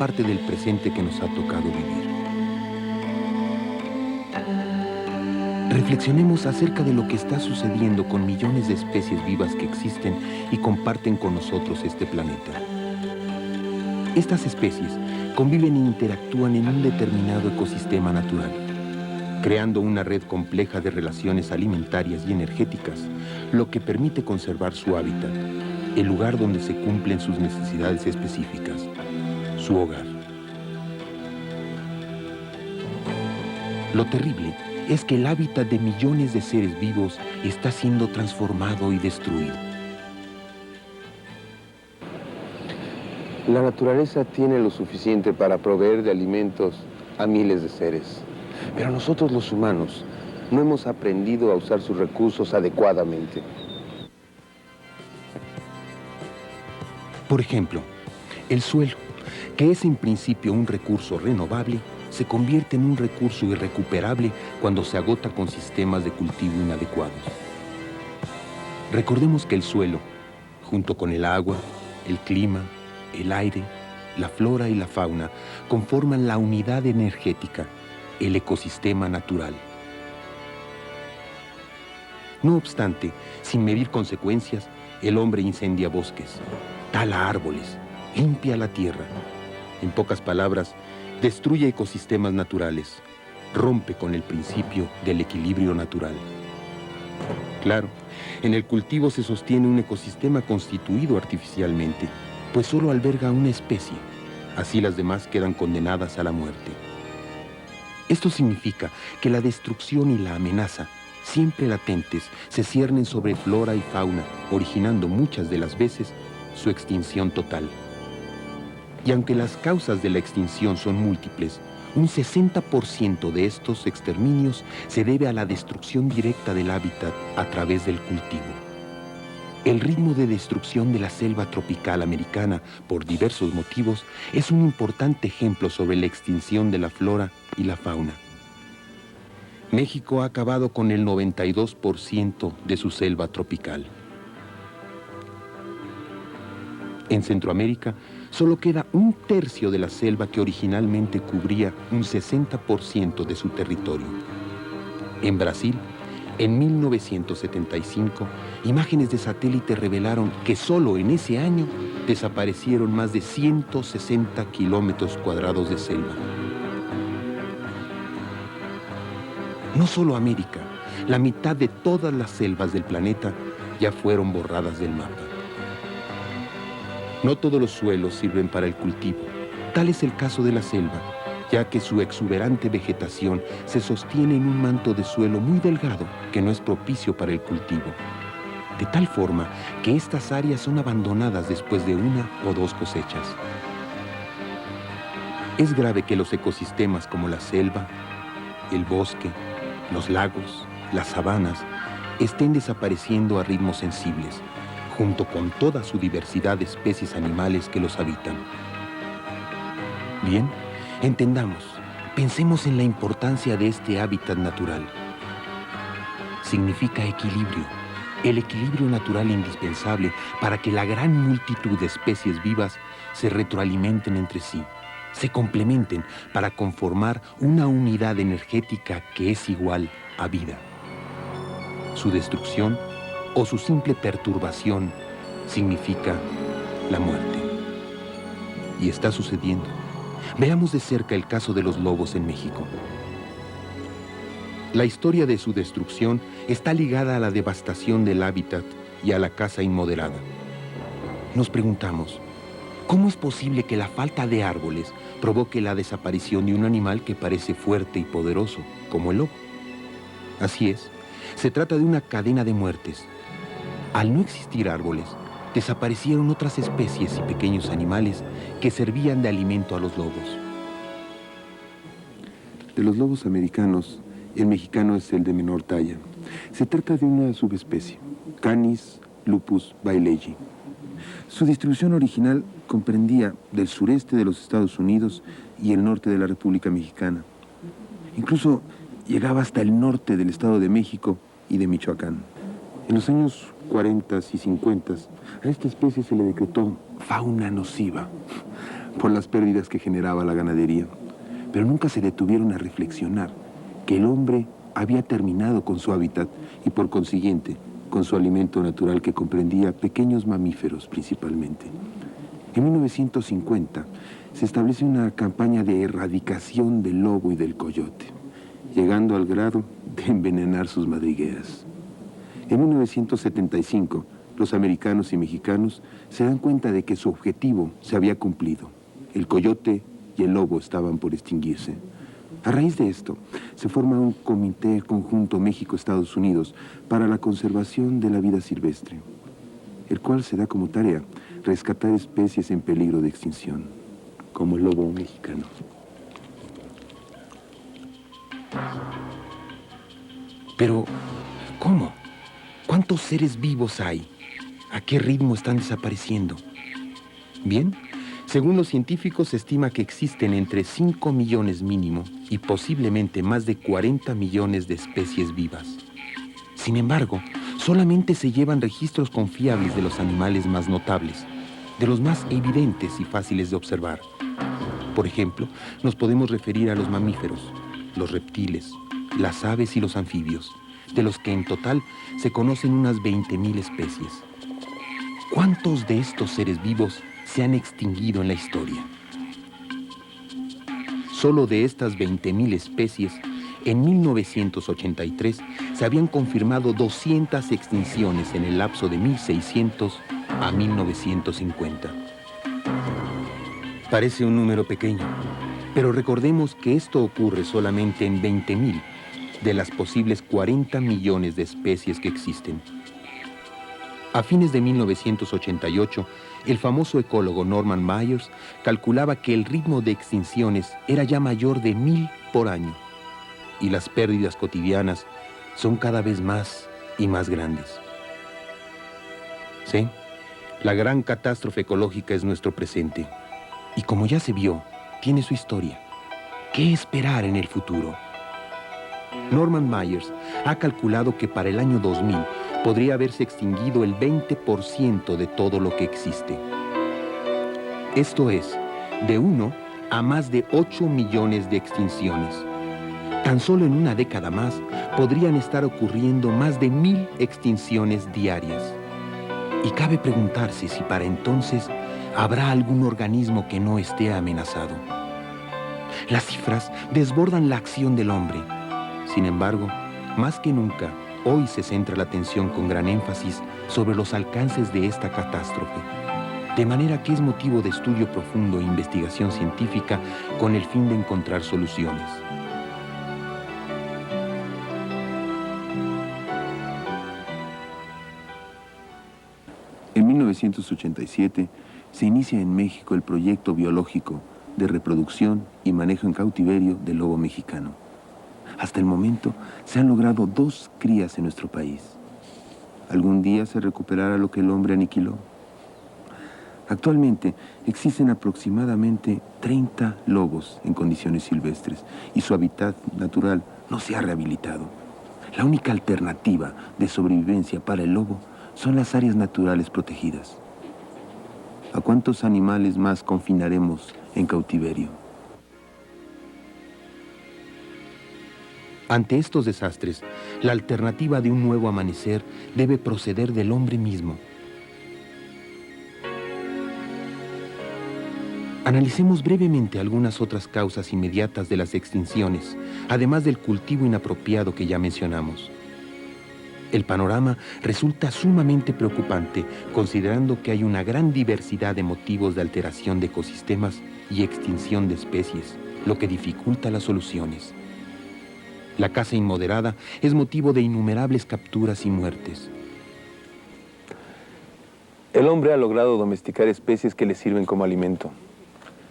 parte del presente que nos ha tocado vivir. Reflexionemos acerca de lo que está sucediendo con millones de especies vivas que existen y comparten con nosotros este planeta. Estas especies conviven e interactúan en un determinado ecosistema natural, creando una red compleja de relaciones alimentarias y energéticas, lo que permite conservar su hábitat, el lugar donde se cumplen sus necesidades específicas, su hogar. Lo terrible es que el hábitat de millones de seres vivos está siendo transformado y destruido. La naturaleza tiene lo suficiente para proveer de alimentos a miles de seres, pero nosotros los humanos no hemos aprendido a usar sus recursos adecuadamente. Por ejemplo, el suelo, que es en principio un recurso renovable, se convierte en un recurso irrecuperable cuando se agota con sistemas de cultivo inadecuados. Recordemos que el suelo, junto con el agua, el clima, el aire, la flora y la fauna, conforman la unidad energética, el ecosistema natural. No obstante, sin medir consecuencias, el hombre incendia bosques, tala árboles, limpia la tierra. En pocas palabras, destruye ecosistemas naturales, rompe con el principio del equilibrio natural. Claro, en el cultivo se sostiene un ecosistema constituido artificialmente, pues solo alberga una especie. Así las demás quedan condenadas a la muerte. Esto significa que la destrucción y la amenaza, siempre latentes, se ciernen sobre flora y fauna, originando muchas de las veces su extinción total. Y aunque las causas de la extinción son múltiples, un 60% de estos exterminios se debe a la destrucción directa del hábitat a través del cultivo. El ritmo de destrucción de la selva tropical americana, por diversos motivos, es un importante ejemplo sobre la extinción de la flora y la fauna. México ha acabado con el 92% de su selva tropical. En Centroamérica, solo queda un tercio de la selva que originalmente cubría un 60% de su territorio. En Brasil, en 1975, imágenes de satélite revelaron que solo en ese año desaparecieron más de 160 kilómetros cuadrados de selva. No solo América, la mitad de todas las selvas del planeta ya fueron borradas del mapa. No todos los suelos sirven para el cultivo. Tal es el caso de la selva, ya que su exuberante vegetación se sostiene en un manto de suelo muy delgado que no es propicio para el cultivo. De tal forma que estas áreas son abandonadas después de una o dos cosechas. Es grave que los ecosistemas como la selva, el bosque, los lagos, las sabanas, estén desapareciendo a ritmos sensibles, junto con toda su diversidad de especies animales que los habitan. Bien, entendamos, pensemos en la importancia de este hábitat natural. Significa equilibrio, el equilibrio natural indispensable para que la gran multitud de especies vivas se retroalimenten entre sí, se complementen para conformar una unidad energética que es igual a vida. Su destrucción o su simple perturbación significa la muerte. Y está sucediendo. Veamos de cerca el caso de los lobos en México. La historia de su destrucción está ligada a la devastación del hábitat y a la caza inmoderada. Nos preguntamos, ¿cómo es posible que la falta de árboles provoque la desaparición de un animal que parece fuerte y poderoso, como el lobo? Así es, se trata de una cadena de muertes. Al no existir árboles, desaparecieron otras especies y pequeños animales que servían de alimento a los lobos. De los lobos americanos, el mexicano es el de menor talla. Se trata de una subespecie, Canis lupus baileyii. Su distribución original comprendía del sureste de los Estados Unidos y el norte de la República Mexicana. Incluso llegaba hasta el norte del Estado de México y de Michoacán. En los años 40 y 50, a esta especie se le decretó fauna nociva, por las pérdidas que generaba la ganadería, pero nunca se detuvieron a reflexionar que el hombre había terminado con su hábitat y por consiguiente con su alimento natural que comprendía pequeños mamíferos principalmente. En 1950 se establece una campaña de erradicación del lobo y del coyote, llegando al grado de envenenar sus madrigueras. En 1975, los americanos y mexicanos se dan cuenta de que su objetivo se había cumplido. El coyote y el lobo estaban por extinguirse. A raíz de esto, se forma un comité conjunto México-Estados Unidos para la conservación de la vida silvestre, el cual se da como tarea rescatar especies en peligro de extinción, como el lobo mexicano. Pero, ¿cómo? ¿Cuántos seres vivos hay? ¿A qué ritmo están desapareciendo? Bien, según los científicos se estima que existen entre 5 millones mínimo y posiblemente más de 40 millones de especies vivas. Sin embargo, solamente se llevan registros confiables de los animales más notables, de los más evidentes y fáciles de observar. Por ejemplo, nos podemos referir a los mamíferos, los reptiles, las aves y los anfibios, de los que en total se conocen unas 20.000 especies. ¿Cuántos de estos seres vivos se han extinguido en la historia? Solo de estas 20.000 especies, en 1983 se habían confirmado 200 extinciones en el lapso de 1600 a 1950. Parece un número pequeño, pero recordemos que esto ocurre solamente en 20.000 de las posibles 40 millones de especies que existen. A fines de 1988, el famoso ecólogo Norman Myers calculaba que el ritmo de extinciones era ya mayor de 1.000 por año, y las pérdidas cotidianas son cada vez más y más grandes. Sí, la gran catástrofe ecológica es nuestro presente, y como ya se vio, tiene su historia. ¿Qué esperar en el futuro? Norman Myers ha calculado que para el año 2000 podría haberse extinguido el 20% de todo lo que existe. Esto es, de 1 a más de 8 millones de extinciones. Tan solo en una década más podrían estar ocurriendo más de 1.000 extinciones diarias. Y cabe preguntarse si para entonces habrá algún organismo que no esté amenazado. Las cifras desbordan la acción del hombre. Sin embargo, más que nunca, hoy se centra la atención con gran énfasis sobre los alcances de esta catástrofe, de manera que es motivo de estudio profundo e investigación científica con el fin de encontrar soluciones. En 1987 se inicia en México el proyecto biológico de reproducción y manejo en cautiverio del lobo mexicano. Hasta el momento se han logrado 2 crías en nuestro país. ¿Algún día se recuperará lo que el hombre aniquiló? Actualmente existen aproximadamente 30 lobos en condiciones silvestres y su hábitat natural no se ha rehabilitado. La única alternativa de sobrevivencia para el lobo son las áreas naturales protegidas. ¿A cuántos animales más confinaremos en cautiverio? Ante estos desastres, la alternativa de un nuevo amanecer debe proceder del hombre mismo. Analicemos brevemente algunas otras causas inmediatas de las extinciones, además del cultivo inapropiado que ya mencionamos. El panorama resulta sumamente preocupante, considerando que hay una gran diversidad de motivos de alteración de ecosistemas y extinción de especies, lo que dificulta las soluciones. La caza inmoderada es motivo de innumerables capturas y muertes. El hombre ha logrado domesticar especies que le sirven como alimento.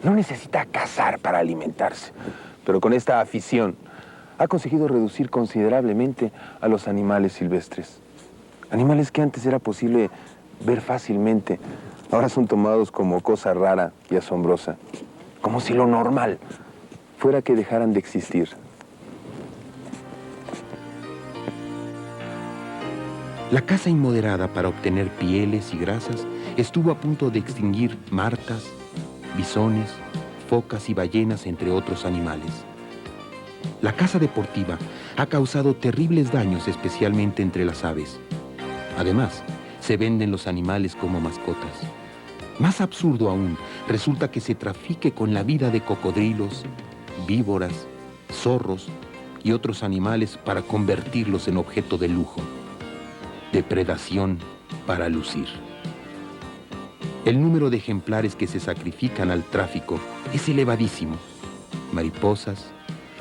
No necesita cazar para alimentarse, pero con esta afición ha conseguido reducir considerablemente a los animales silvestres. Animales que antes era posible ver fácilmente, ahora son tomados como cosa rara y asombrosa, como si lo normal fuera que dejaran de existir. La caza inmoderada para obtener pieles y grasas estuvo a punto de extinguir martas, bisones, focas y ballenas, entre otros animales. La caza deportiva ha causado terribles daños, especialmente entre las aves. Además, se venden los animales como mascotas. Más absurdo aún, resulta que se trafique con la vida de cocodrilos, víboras, zorros y otros animales para convertirlos en objeto de lujo. Depredación para lucir. El número de ejemplares que se sacrifican al tráfico es elevadísimo. Mariposas,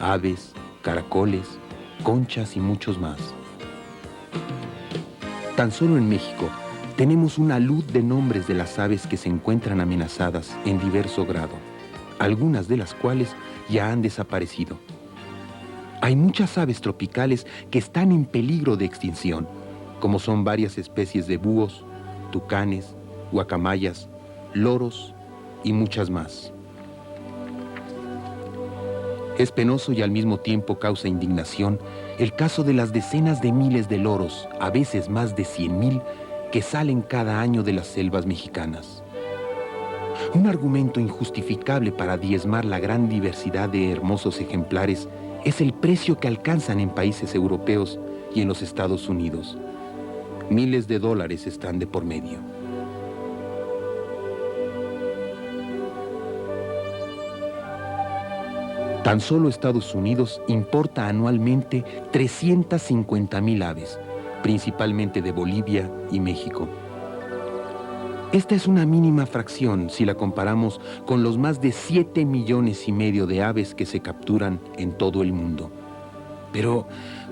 aves, caracoles, conchas y muchos más. Tan solo en México tenemos una luz de nombres de las aves que se encuentran amenazadas en diverso grado, algunas de las cuales ya han desaparecido. Hay muchas aves tropicales que están en peligro de extinción, como son varias especies de búhos, tucanes, guacamayas, loros y muchas más. Es penoso y al mismo tiempo causa indignación el caso de las decenas de miles de loros, a veces más de 100,000, que salen cada año de las selvas mexicanas. Un argumento injustificable para diezmar la gran diversidad de hermosos ejemplares es el precio que alcanzan en países europeos y en los Estados Unidos. Miles de dólares están de por medio. Tan solo Estados Unidos importa anualmente 350,000 aves, principalmente de Bolivia y México. Esta es una mínima fracción si la comparamos con los más de 7,5 millones de aves que se capturan en todo el mundo. Pero,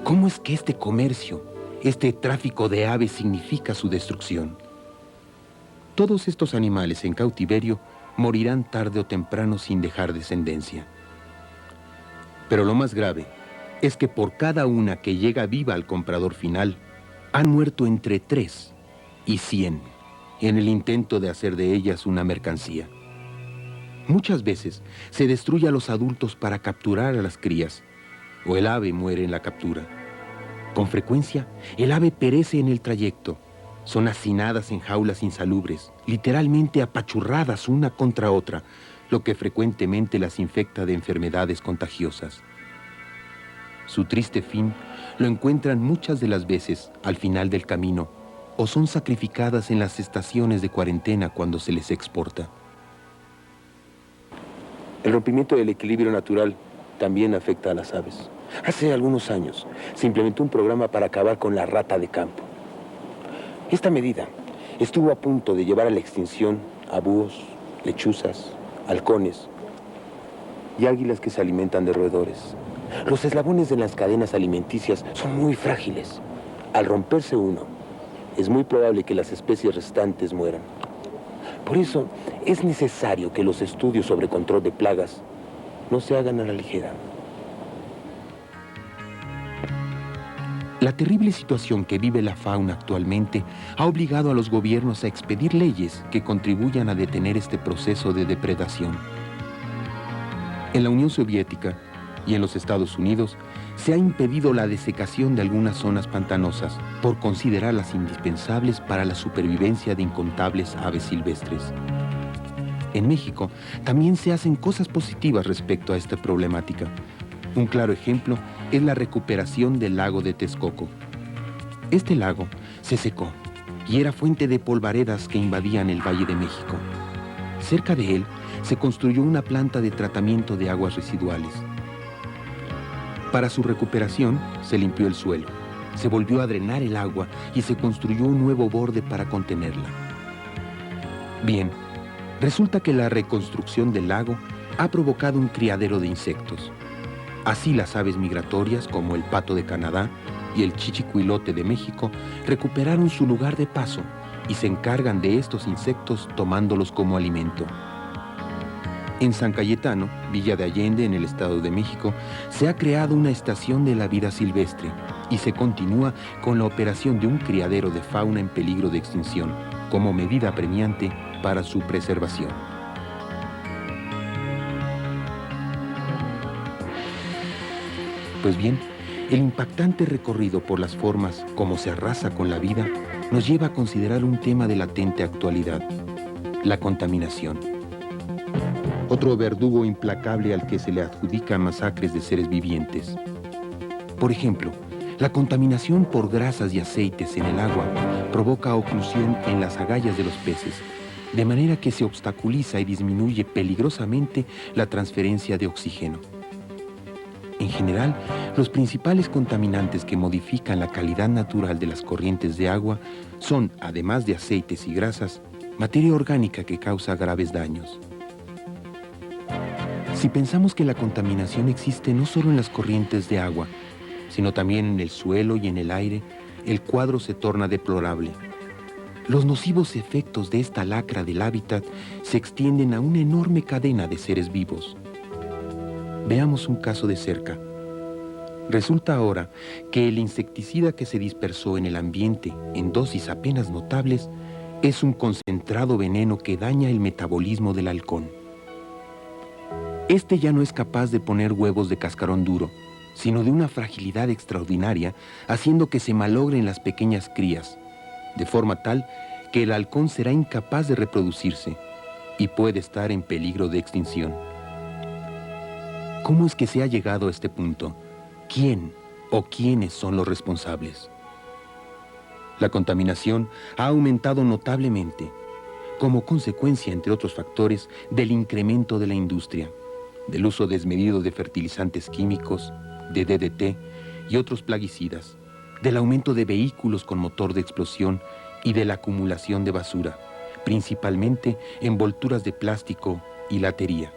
¿cómo es que este comercio, este tráfico de aves significa su destrucción? Todos estos animales en cautiverio morirán tarde o temprano sin dejar descendencia. Pero lo más grave es que por cada una que llega viva al comprador final, han muerto entre 3 y 100 en el intento de hacer de ellas una mercancía. Muchas veces se destruye a los adultos para capturar a las crías, o el ave muere en la captura. Con frecuencia, el ave perece en el trayecto. Son hacinadas en jaulas insalubres, literalmente apachurradas una contra otra, lo que frecuentemente las infecta de enfermedades contagiosas. Su triste fin lo encuentran muchas de las veces al final del camino, o son sacrificadas en las estaciones de cuarentena cuando se les exporta. El rompimiento del equilibrio natural también afecta a las aves. Hace algunos años se implementó un programa para acabar con la rata de campo. Esta medida estuvo a punto de llevar a la extinción a búhos, lechuzas, halcones y águilas que se alimentan de roedores. Los eslabones de las cadenas alimenticias son muy frágiles. Al romperse uno, es muy probable que las especies restantes mueran. Por eso, es necesario que los estudios sobre control de plagas no se hagan a la ligera. La terrible situación que vive la fauna actualmente ha obligado a los gobiernos a expedir leyes que contribuyan a detener este proceso de depredación. En la Unión Soviética y en los Estados Unidos se ha impedido la desecación de algunas zonas pantanosas por considerarlas indispensables para la supervivencia de incontables aves silvestres. En México también se hacen cosas positivas respecto a esta problemática. Un claro ejemplo es la recuperación del lago de Texcoco. Este lago se secó y era fuente de polvaredas que invadían el Valle de México. Cerca de él se construyó una planta de tratamiento de aguas residuales. Para su recuperación se limpió el suelo, se volvió a drenar el agua y se construyó un nuevo borde para contenerla. Bien, resulta que la reconstrucción del lago ha provocado un criadero de insectos. Así las aves migratorias como el pato de Canadá y el chichicuilote de México recuperaron su lugar de paso y se encargan de estos insectos tomándolos como alimento. En San Cayetano, Villa de Allende, en el Estado de México, se ha creado una estación de la vida silvestre y se continúa con la operación de un criadero de fauna en peligro de extinción, como medida apremiante para su preservación. Pues bien, el impactante recorrido por las formas como se arrasa con la vida nos lleva a considerar un tema de latente actualidad: la contaminación. otro verdugo implacable al que se le adjudican masacres de seres vivientes. Por ejemplo, la contaminación por grasas y aceites en el agua provoca oclusión en las agallas de los peces, de manera que se obstaculiza y disminuye peligrosamente la transferencia de oxígeno. En general, los principales contaminantes que modifican la calidad natural de las corrientes de agua son, además de aceites y grasas, materia orgánica que causa graves daños. Si pensamos que la contaminación existe no solo en las corrientes de agua, sino también en el suelo y en el aire, el cuadro se torna deplorable. Los nocivos efectos de esta lacra del hábitat se extienden a una enorme cadena de seres vivos. Veamos un caso de cerca. Resulta ahora que el insecticida que se dispersó en el ambiente en dosis apenas notables es un concentrado veneno que daña el metabolismo del halcón. Este ya no es capaz de poner huevos de cascarón duro, sino de una fragilidad extraordinaria, haciendo que se malogren las pequeñas crías, de forma tal que el halcón será incapaz de reproducirse y puede estar en peligro de extinción. ¿Cómo es que se ha llegado a este punto? ¿Quién o quiénes son los responsables? La contaminación ha aumentado notablemente, como consecuencia, entre otros factores, del incremento de la industria, del uso desmedido de fertilizantes químicos, de DDT y otros plaguicidas, del aumento de vehículos con motor de explosión y de la acumulación de basura, principalmente envolturas de plástico y latería.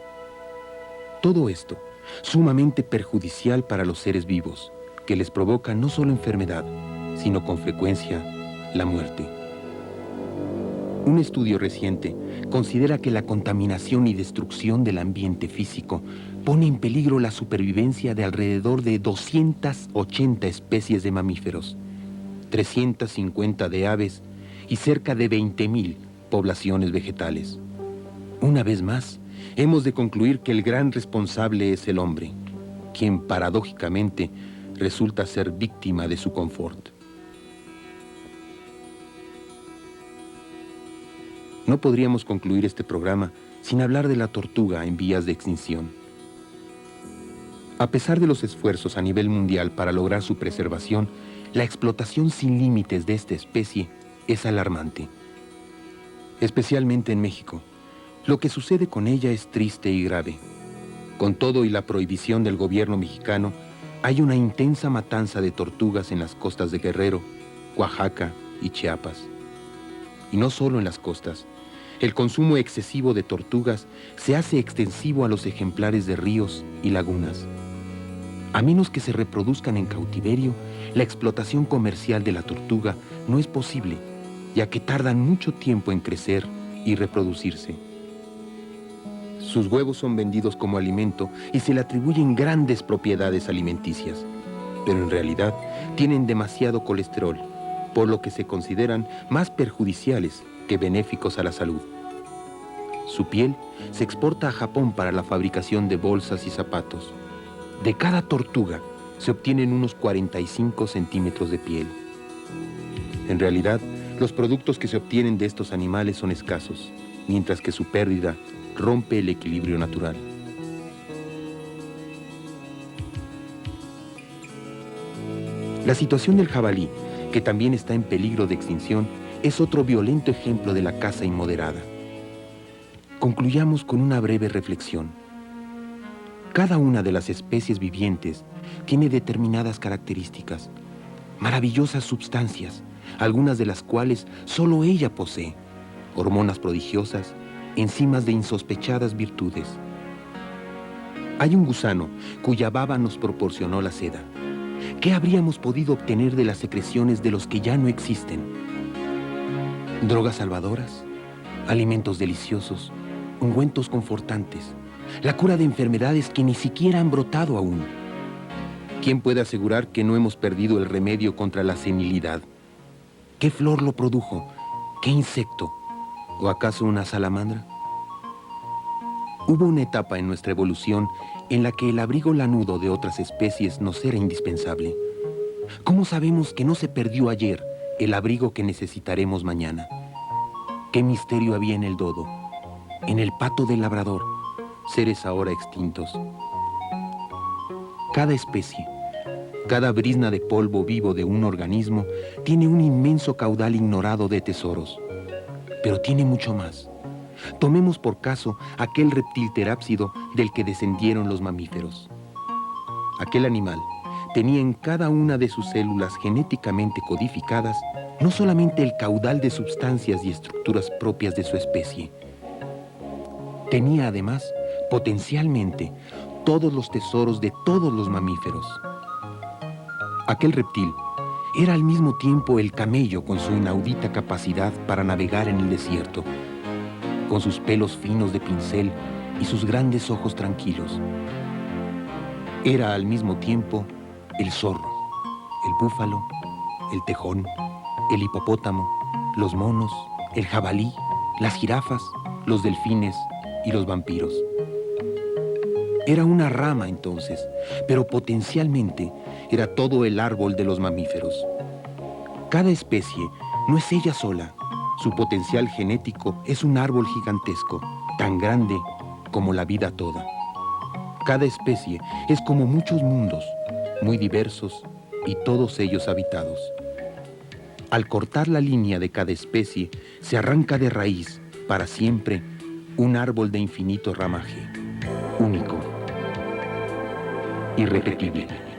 Todo esto, sumamente perjudicial para los seres vivos, que les provoca no solo enfermedad, sino con frecuencia la muerte. Un estudio reciente considera que la contaminación y destrucción del ambiente físico pone en peligro la supervivencia de alrededor de 280 especies de mamíferos, 350 de aves y cerca de 20.000 poblaciones vegetales. Una vez más, hemos de concluir que el gran responsable es el hombre, quien paradójicamente resulta ser víctima de su confort. No podríamos concluir este programa sin hablar de la tortuga en vías de extinción. A pesar de los esfuerzos a nivel mundial para lograr su preservación, la explotación sin límites de esta especie es alarmante. Especialmente en México, lo que sucede con ella es triste y grave. Con todo y la prohibición del gobierno mexicano, hay una intensa matanza de tortugas en las costas de Guerrero, Oaxaca y Chiapas. Y no solo en las costas. El consumo excesivo de tortugas se hace extensivo a los ejemplares de ríos y lagunas. A menos que se reproduzcan en cautiverio, la explotación comercial de la tortuga no es posible, ya que tardan mucho tiempo en crecer y reproducirse. Sus huevos son vendidos como alimento y se le atribuyen grandes propiedades alimenticias, pero en realidad tienen demasiado colesterol, por lo que se consideran más perjudiciales que benéficos a la salud. Su piel se exporta a Japón para la fabricación de bolsas y zapatos. De cada tortuga se obtienen unos 45 centímetros de piel. En realidad, los productos que se obtienen de estos animales son escasos, mientras que su pérdida rompe el equilibrio natural. La situación del jabalí, que también está en peligro de extinción, es otro violento ejemplo de la caza inmoderada. Concluyamos con una breve reflexión. Cada una de las especies vivientes tiene determinadas características, maravillosas sustancias, algunas de las cuales solo ella posee, hormonas prodigiosas, enzimas de insospechadas virtudes. Hay un gusano cuya baba nos proporcionó la seda. ¿Qué habríamos podido obtener de las secreciones de los que ya no existen? Drogas salvadoras, alimentos deliciosos, ungüentos confortantes, la cura de enfermedades que ni siquiera han brotado aún. ¿Quién puede asegurar que no hemos perdido el remedio contra la senilidad? ¿Qué flor lo produjo? ¿Qué insecto? ¿O acaso una salamandra? Hubo una etapa en nuestra evolución en la que el abrigo lanudo de otras especies nos era indispensable. ¿Cómo sabemos que no se perdió ayer el abrigo que necesitaremos mañana? ¿Qué misterio había en el dodo, en el pato del labrador, seres ahora extintos. Cada especie, cada brizna de polvo vivo de un organismo tiene un inmenso caudal ignorado de tesoros, pero tiene mucho más. Tomemos por caso aquel reptil terápsido del que descendieron los mamíferos. Aquel animal tenía en cada una de sus células genéticamente codificadas no solamente el caudal de sustancias y estructuras propias de su especie, tenía además potencialmente todos los tesoros de todos los mamíferos. Aquel reptil era al mismo tiempo el camello con su inaudita capacidad para navegar en el desierto, con sus pelos finos de pincel y sus grandes ojos tranquilos. Era al mismo tiempo el zorro, el búfalo, el tejón, el hipopótamo, los monos, el jabalí, las jirafas, los delfines y los vampiros. Era una rama entonces, pero potencialmente era todo el árbol de los mamíferos. Cada especie no es ella sola. Su potencial genético es un árbol gigantesco, tan grande como la vida toda. Cada especie es como muchos mundos, muy diversos y todos ellos habitados. Al cortar la línea de cada especie, se arranca de raíz, para siempre, un árbol de infinito ramaje, único, irrepetible.